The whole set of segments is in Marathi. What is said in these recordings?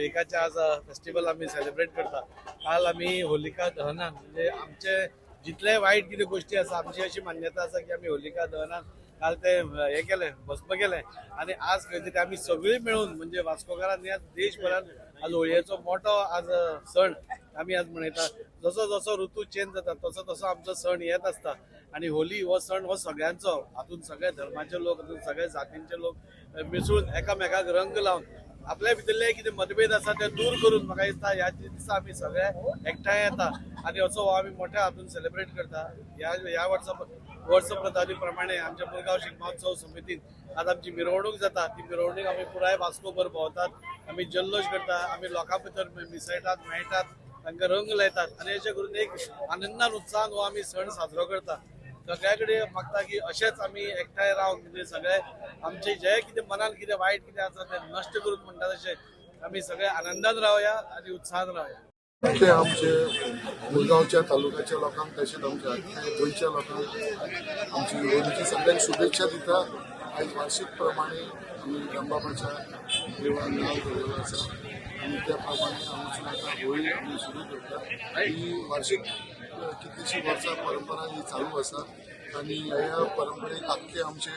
होलिकाचे आज फेस्टिवल आम्ही सेलिब्रेट करता। काल आम्ही होलिका दहनान म्हणजे आमचे जितले वाईट कितें गोष्टी आसा आमची अशी मान्यता आसा की आम्ही होलिका दहनान काल ते हे केले भस्म केले आणि आज खंय तरी आमी सगळी मिळून म्हणजे वास्कोकारांनी आज देशभरात आज होळयेचो मोठो आज सण आम्ही आज मनयता। जसो जसो ऋतू चेंज जाता तसो तसो आमचो सण येत असता आणि होली हो सण हो सगळ्यांचो हातून सगळे धर्माचे लोक हातून सगळे जातींचे लोक मिसळून एकामेकाक रंग लावन आपल्या भितरले कितें मतभेद आसा ते दूर करून म्हाका दिसता ह्या दिसा आमी सगळे एकठांय येता आणि असो हो आमी मोठ्या हातून सेलिब्रेट करता। ह्या वर्सप्रतादी प्रमाणे आमच्या मुरगांव शिगमो उत्सव समितीन आज आमची मिरवणूक जाता। ती मिरवणूक आमी पुराय वास्कोभर भोंवतात, आमी जल्लोश करता, आमी लोकां भितर मिसळटात मेळटात, तांकां रंग लायतात आणि अशें करून एक आनंदान उत्साहान हो आमी सण साजरो करता। सगळ्या कडेन मागता की अशेंच आमी एकठांय रावन म्हणजे सगळे आमचे जे कितें मनान कितें वायट कितें आसा ते नश्ट करून म्हणटा तशें आमी सगळे आनंदान रावया आणि उत्साहान रावया। ते आमचे मुरगांवच्या तालुक्याच्या लोकांक तशेंच आमच्या गोंयच्या लोकांक आमची होळीची सगळ्यांक शुभेच्छा दिता। आयज वार्षिक प्रमाणे आमी दामबाबाच्या देवळान नांव दवरलेलें आसा आनी त्या प्रमाणे आमची आतां होळी आमी सुरू करता। ही वार्षिक कितलीशीं वर्सां परंपरा ही चालू आसा आनी ह्या परंपरेक आख्खे आमचे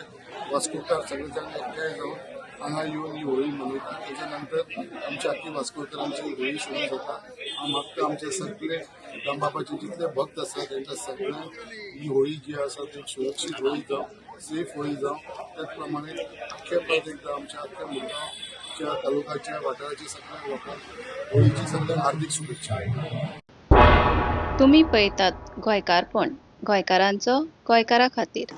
वास्कोकार सगळे जाण एकठांय जावन हांगा येवन ही होळी मनयतात। तेच्या नंतर आमच्या आख्खी वास्कोकारांची होळी सुरू जाता। म्हाका आमचे सगळे दामबाबाचे जितले भक्त आसा तेंच्या सगळ्यांक ही होळी जी आसा ती सुरक्षीत होळी जावं, सेफ होळी जावं, त्याच प्रमाणे अख्खे परत एकदा आमच्या अख्ख्या मुरगांवच्या तालुक्याच्या वाठाराच्या सगळ्या लोकांक होळीची सगळ्यांक हार्दिक शुभेच्छा। तुम्ही पळयतात गोंयकारपण, गोंयकारांचो गोंयकारा खातीर।